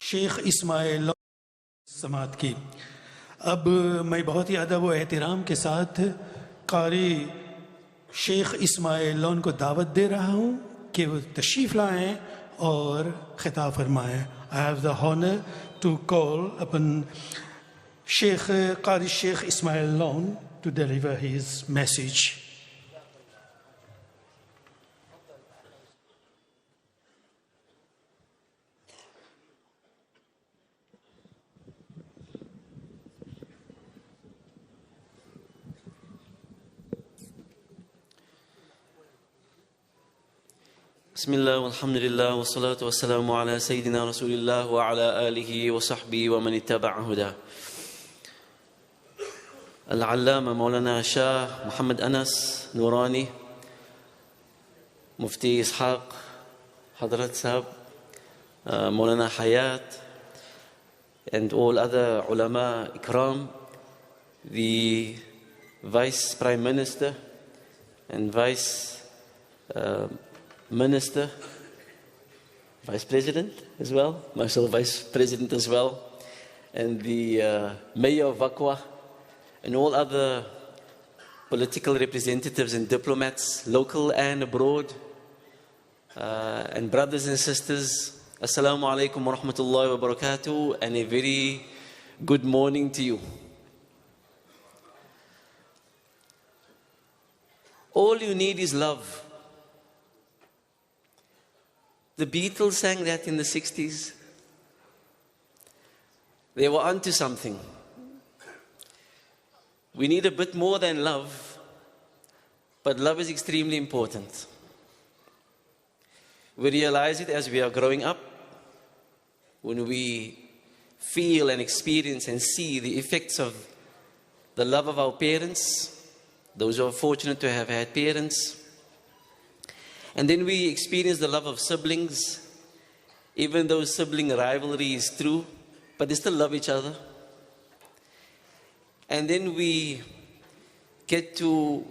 शेख इस्माइल समात की। अब मैं बहुत ही अदब व एहतराम के साथ कारी शेख इस्माइल लोन को दावत दे रहा हूँ कि वो तशरीफ़ लाएँ और ख़िताब फरमाएँ। I have the honor to call upon Qari Sheikh Ismail Londt to deliver his message. Bismillah, walhamdulillah, wa salatu wa salamu ala Sayyidina Rasulillah wa ala alihi wa sahbihi wa man ittaba'a huda. Al-Allama Maulana Shah Muhammad Anas Nurani, Mufti Ishaq, Hadrat Sahab, Maulana Hayat, and all other ulama ikram, the Vice Prime Minister and Vice Minister, Vice President as well, myself Vice President as well, and the Mayor of Vakwa, and all other political representatives and diplomats, local and abroad, and brothers and sisters, Assalamu alaikum wa rahmatullahi wa barakatuh, and a very good morning to you. All you need is love. The Beatles sang that in the 60s. They were onto something. We need a bit more than love, but love is extremely important. We realize it as we are growing up, when we feel and experience and see the effects of the love of our parents, those who are fortunate to have had parents. And then we experience the love of siblings, even though sibling rivalry is true, but they still love each other. And then we get to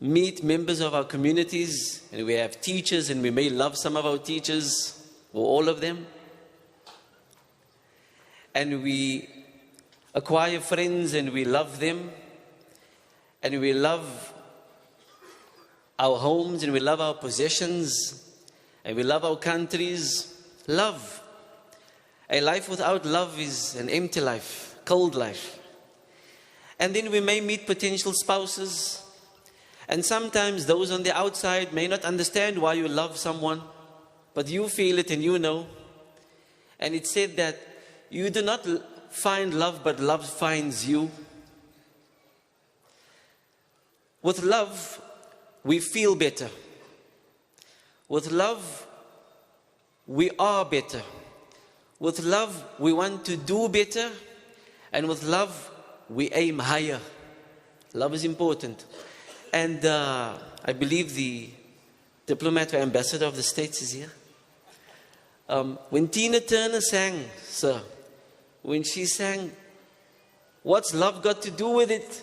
meet members of our communities, and we have teachers, and we may love some of our teachers, or all of them. And we acquire friends, and we love them, and we love our homes, and we love our possessions, and we love our countries. Love. A life without love is an empty life, cold life. And then we may meet potential spouses, and sometimes those on the outside may not understand why you love someone, but you feel it and you know. And it's said that you do not find love, but love finds you. With love, we feel better. With love, we are better. With love, we want to do better. And with love, we aim higher. Love is important. And I believe the diplomat or ambassador of the States is here. When Tina Turner sang, sir, when she sang, "What's love got to do with it?"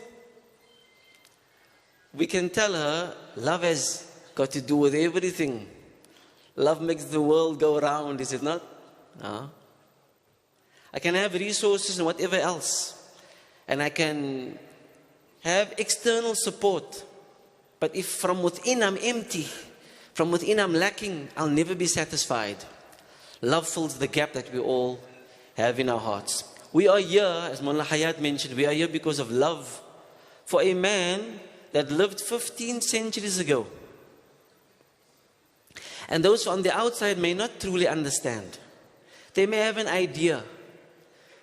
we can tell her, love has got to do with everything. Love makes the world go round, is it not? No. I can have resources and whatever else, and I can have external support, but if from within I'm empty, from within I'm lacking, I'll never be satisfied. Love fills the gap that we all have in our hearts. We are here, as Mullah Hayat mentioned, we are here because of love for a man that lived 15 centuries ago. And those on the outside may not truly understand. They may have an idea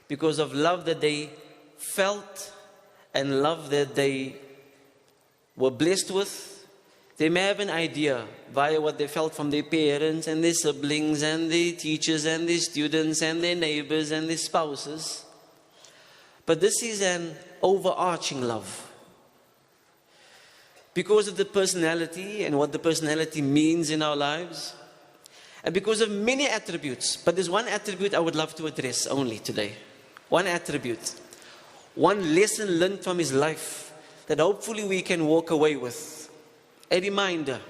because of love that they felt and love that they were blessed with. They may have an idea via what they felt from their parents and their siblings and their teachers and their students and their neighbors and their spouses. But this is an overarching love. Because of the personality and what the personality means in our lives, and because of many attributes. But there's one attribute I would love to address only today. One attribute. One lesson learned from his life that hopefully we can walk away with. A reminder.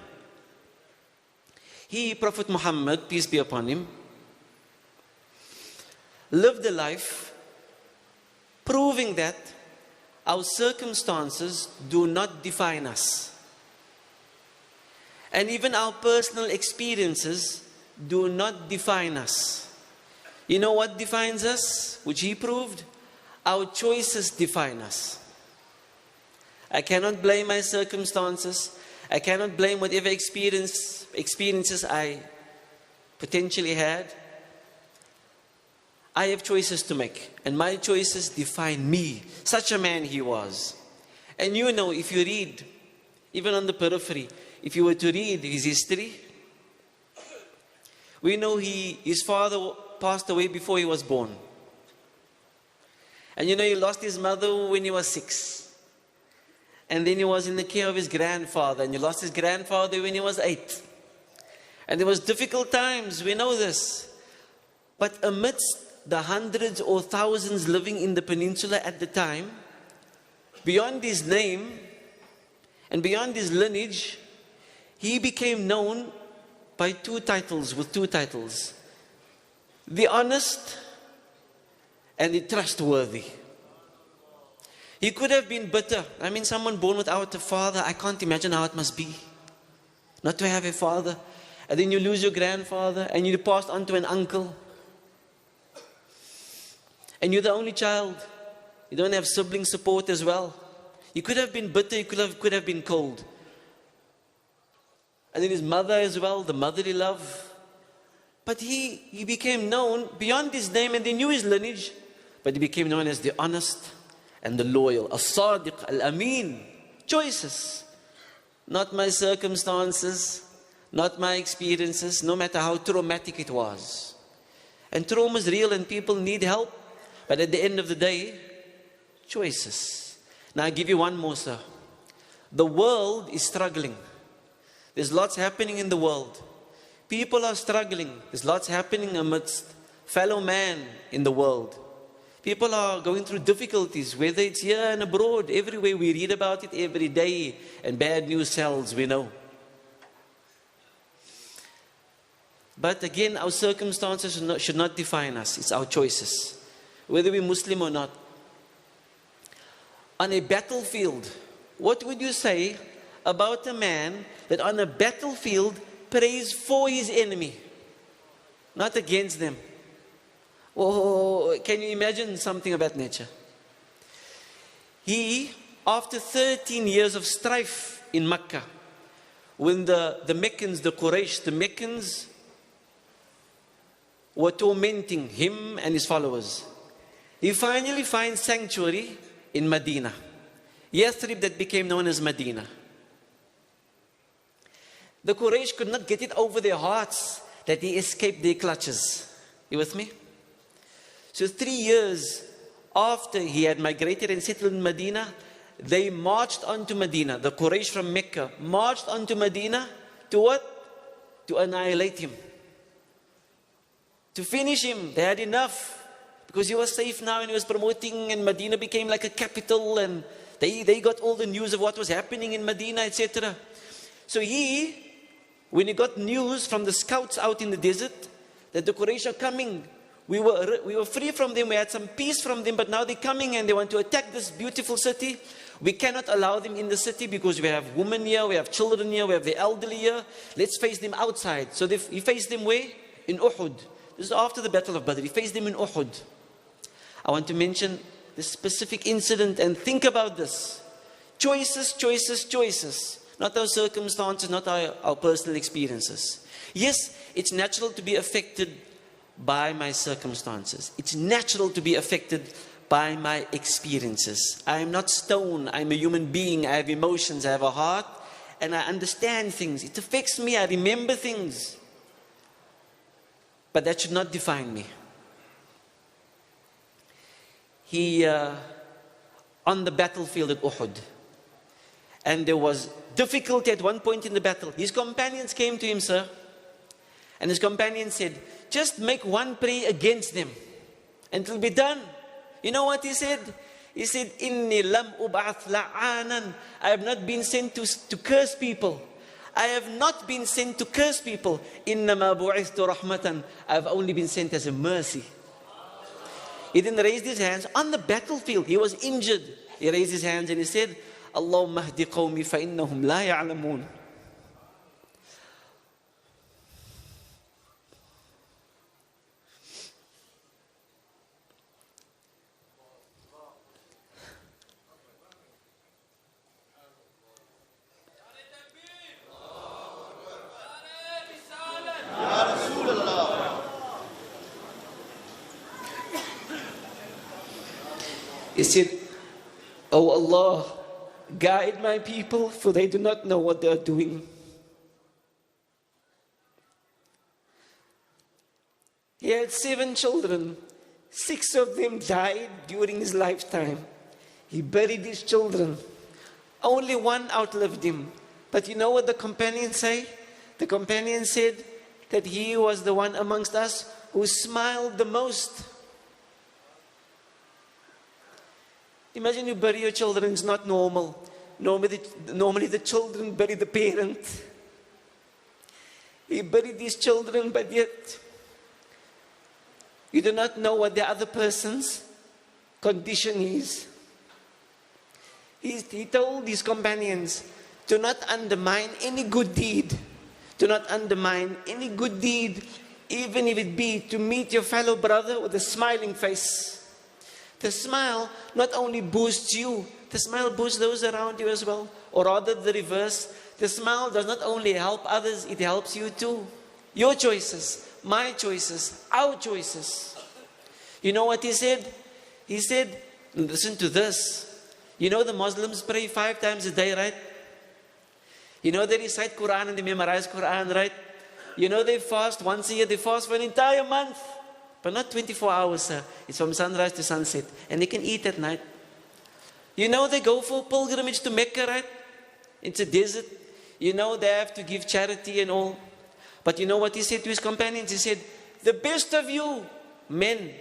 He, Prophet Muhammad, peace be upon him, lived a life proving that our circumstances do not define us. And even our personal experiences do not define us. You know what defines us? Which he proved? Our choices define us. I cannot blame my circumstances. I cannot blame whatever experiences I potentially had. I have choices to make, and my choices define me. Such a man he was. And you know, if you read, even on the periphery, if you were to read his history, we know his father passed away before he was born. And you know, he lost his mother when he was 6. And then he was in the care of his grandfather, and he lost his grandfather when he was 8. And there was difficult times, we know this. But amidst the hundreds or thousands living in the peninsula at the time, beyond his name and beyond his lineage, he became known by with two titles. The honest and the trustworthy. He could have been bitter. I mean, someone born without a father, I can't imagine how it must be. Not to have a father. And then you lose your grandfather and you passed on to an uncle. And you're the only child. You don't have sibling support as well. He could have been bitter, he could have been cold. And then his mother as well, the motherly love. But he became known beyond his name, and they knew his lineage, but he became known as the honest and the loyal. As-Sadiq, Al-Amin. Choices. Not my circumstances, not my experiences, no matter how traumatic it was. And trauma is real and people need help. But at the end of the day, choices. Now I give you one more, sir. The world is struggling. There's lots happening in the world. People are struggling. There's lots happening amidst fellow man in the world. People are going through difficulties, whether it's here and abroad. Everywhere we read about it every day. And bad news sells, we know. But again, our circumstances should not define us. It's our choices. Whether we're Muslim or not. On a battlefield, what would you say about a man that on a battlefield prays for his enemy, not against them? Oh, can you imagine something of that nature? He, after 13 years of strife in Mecca, when the Meccans, the Quraysh, the Meccans were tormenting him and his followers, he finally finds sanctuary in Medina. Yathrib, that became known as Medina. The Quraysh could not get it over their hearts that he escaped their clutches. You with me? So 3 years after he had migrated and settled in Medina, they marched on to Medina. The Quraysh from Mecca marched on to Medina to what? To annihilate him. To finish him. They had enough. Because he was safe now and he was promoting, and Medina became like a capital, and they got all the news of what was happening in Medina, etc. So when he got news from the scouts out in the desert that the Quraysh are coming, we were free from them, we had some peace from them, but now they're coming and they want to attack this beautiful city. We cannot allow them in the city because we have women here, we have children here, we have the elderly here. Let's face them outside. So he faced them where? In Uhud. This is after the Battle of Badr. He faced them in Uhud. I want to mention this specific incident and think about this. Choices, choices, choices. Not our circumstances, not our personal experiences. Yes, it's natural to be affected by my circumstances. It's natural to be affected by my experiences. I am not stone. I'm a human being. I have emotions. I have a heart. And I understand things. It affects me. I remember things. But that should not define me. He, on the battlefield at Uhud, and there was difficulty at one point in the battle. His companions came to him, sir, and his companion said, just make one prayer against them, and it will be done. You know what he said? He said, Inni lam ub'ath la'anan. I have not been sent to curse people. I have not been sent to curse people. Innama bu'ithtu rahmatan. I have only been sent as a mercy. He then raised his hands on the battlefield. He was injured. He raised his hands and he said, Allahumma hdi qawmi fa innahum la ya'lamun. He said, Oh Allah, guide my people, for they do not know what they are doing. He had 7 children. 6 of them died during his lifetime. He buried his children. Only 1 outlived him. But you know what the companions say? The companions said that he was the one amongst us who smiled the most. Imagine you bury your children, it's not normal. Normally the children bury the parent. He buried these children, but yet you do not know what the other person's condition is. He told his companions, do not undermine any good deed. Do not undermine any good deed, even if it be to meet your fellow brother with a smiling face. The smile not only boosts you, the smile boosts those around you as well. Or rather the reverse. The smile does not only help others, it helps you too. Your choices, my choices, our choices. You know what he said? He said, listen to this. You know the Muslims pray 5 times a day, right? You know they recite Quran and they memorize Quran, right? You know they fast once a year, they fast for an entire month. But not 24 hours, sir. It's from sunrise to sunset. And they can eat at night. You know they go for pilgrimage to Mecca, right? It's a desert. You know they have to give charity and all. But you know what he said to his companions? He said, the best of you, men,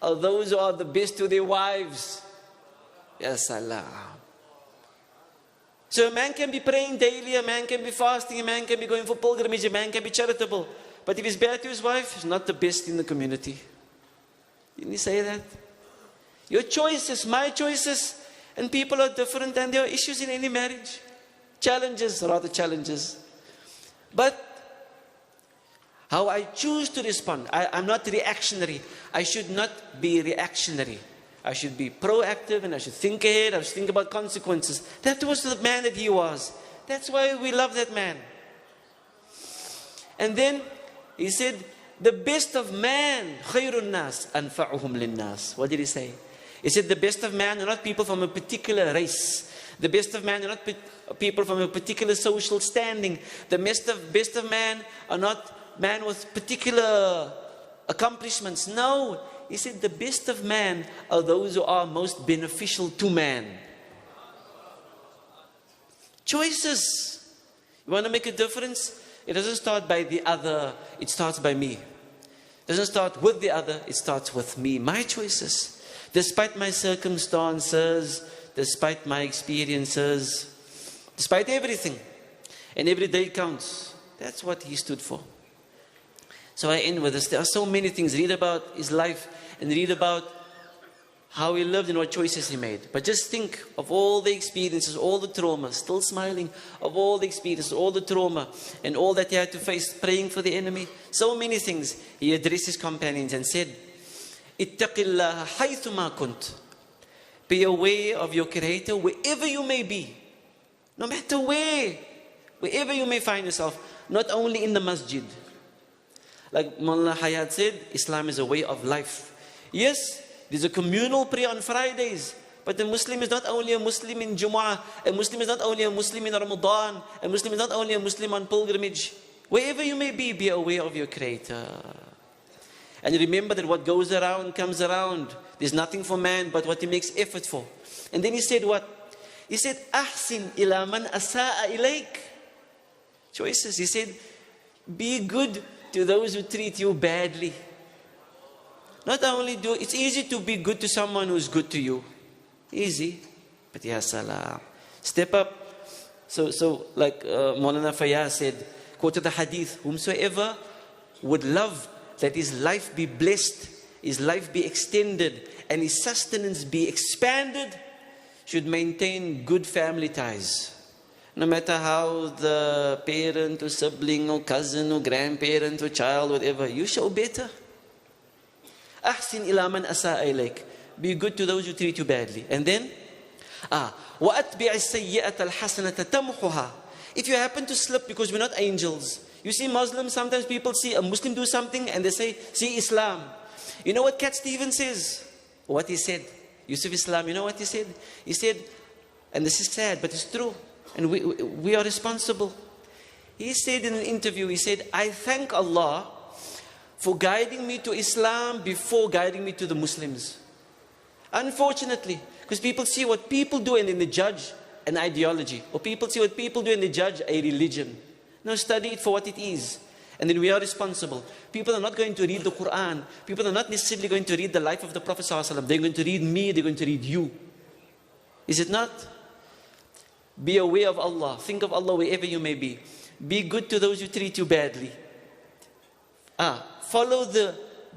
are those who are the best to their wives. Yes, Allah. So a man can be praying daily, a man can be fasting, a man can be going for pilgrimage, a man can be charitable. But if he's bad to his wife, he's not the best in the community. Didn't he say that? Your choices, my choices, and people are different, and there are issues in any marriage. Challenges, rather challenges. But how I choose to respond, I'm not reactionary. I should not be reactionary. I should be proactive and I should think ahead. I should think about consequences. That was the man that he was. That's why we love that man. And then he said, the best of man, khairun nas, anfa'uhum linnas. What did he say? He said, the best of man are not people from a particular race. The best of man are not people from a particular social standing. The best of man are not man with particular accomplishments. No. He said, the best of man are those who are most beneficial to man. Choices. You want to make a difference? It doesn't start by the other, it starts by me. It doesn't start with the other, it starts with me. My choices. Despite my circumstances, despite my experiences, despite everything. And every day counts. That's what he stood for. So I end with this. There are so many things. Read about his life and read about how he lived and what choices he made. But just think of all the experiences, all the trauma, still smiling, of all the experiences, all the trauma, and all that he had to face, praying for the enemy. So many things. He addressed his companions and said, Ittaqillaha haythuma kunt. Be aware of your Creator wherever you may be. No matter where. Wherever you may find yourself. Not only in the masjid. Like Mullah Hayat said, Islam is a way of life. Yes, there's a communal prayer on Fridays. But a Muslim is not only a Muslim in Jumu'ah. A Muslim is not only a Muslim in Ramadan. A Muslim is not only a Muslim on pilgrimage. Wherever you may be aware of your Creator. And remember that what goes around comes around. There's nothing for man but what he makes effort for. And then he said what? He said, Ahsin ila man asa'a ilayk. Choices. He said, be good to those who treat you badly. Not only it's easy to be good to someone who's good to you. Easy. But ya salam. Step up. So like Maulana Fayyaz said, quoted the hadith, whomsoever would love that his life be blessed his life be extended, and his sustenance be expanded, should maintain good family ties. No matter how the parent or sibling or cousin or grandparent or child, whatever, you show better. أحسن إلى من أساء إليك. Be good to those who treat you badly. And then, وأتبع السيئة الحسنة تمحها. If you happen to slip, because we're not angels. You see Muslims, sometimes people see a Muslim do something and they say, see Islam. You know what Cat Stevens says? What he said? Yusuf Islam, you know what he said? He said, and this is sad, but it's true. And we are responsible. He said in an interview, he said, I thank Allah for guiding me to Islam before guiding me to the Muslims. Unfortunately, because people see what people do and then they judge an ideology. Or people see what people do and they judge a religion. No, study it for what it is. And then we are responsible. People are not going to read the Quran. People are not necessarily going to read the life of the Prophet ﷺ. They're going to read me, they're going to read you. Is it not? Be aware of Allah. Think of Allah wherever you may be. Be good to those who treat you badly. Follow the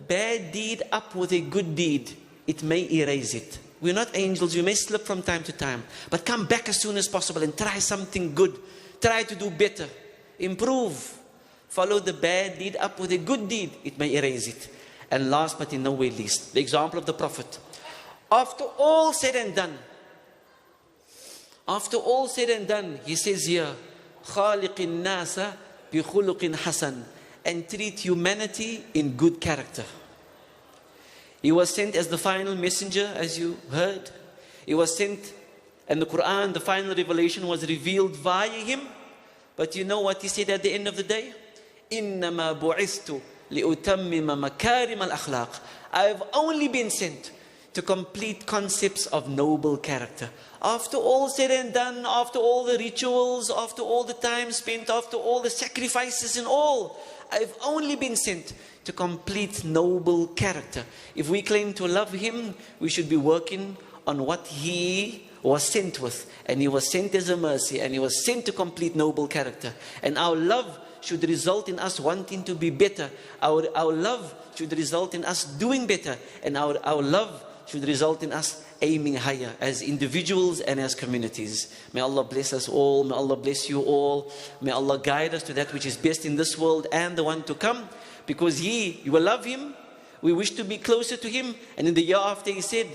bad deed up with a good deed. It may erase it. We're not angels. We may slip from time to time. But come back as soon as possible and try something good. Try to do better. Improve. Follow the bad deed up with a good deed. It may erase it. And last but in no way least, the example of the Prophet. After all said and done, he says here, خَالِقِ النَّاسَ بِخُلُقٍ حَسَنٍ, and treat humanity in good character. He was sent as the final messenger, as you heard. He was sent, and the Quran, the final revelation, was revealed via him. But you know what he said at the end of the day? إِنَّمَا بُعِثْتُ لِأُتَمِّمَ مَكَارِمَ الْأَخْلَاقِ. I have only been sent to complete concepts of noble character. After all said and done, after all the rituals, after all the time spent, after all the sacrifices and all, I've only been sent to complete noble character. If we claim to love him, we should be working on what he was sent with. And he was sent as a mercy, and he was sent to complete noble character. And our love should result in us wanting to be better. Our love should result in us doing better. And our love should result in us aiming higher as individuals and as communities. May Allah bless us all. May Allah bless you all. May Allah guide us to that which is best in this world and the one to come. Because you will love him. We wish to be closer to him. And in the year after, he said,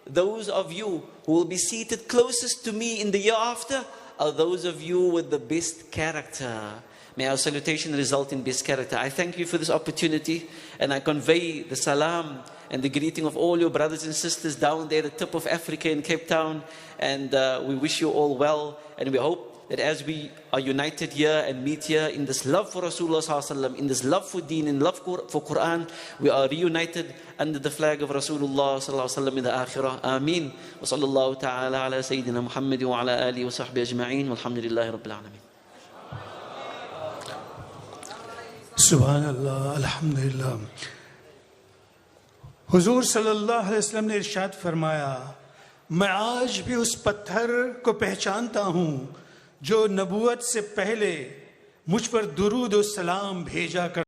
those of you who will be seated closest to me in the year after are those of you with the best character. May our salutation result in best character. I thank you for this opportunity, and I convey the salam and the greeting of all your brothers and sisters down there, the tip of Africa in Cape Town. And we wish you all well, and we hope that as we are united here and meet here in this love for Rasulullah sallallahu alaihi wasallam, in this love for Deen, in love for Quran, we are reunited under the flag of Rasulullah sallallahu alaihi wasallam in the Akhirah. Ameen. Wa sallallahu ta'ala ala Sayyidina Muhammad wa ala alihi wa sahbihi ajma'in. Walhamdulillahi Rabbil Alameen. Subhanallah, Alhamdulillah. हुजूर सल्लल्लाहु अलैहि वसल्लम ने इरशाद फरमाया, मैं आज भी उस पत्थर को पहचानता हूँ जो नबूवत से पहले मुझ पर दुरूद और सलाम भेजा कर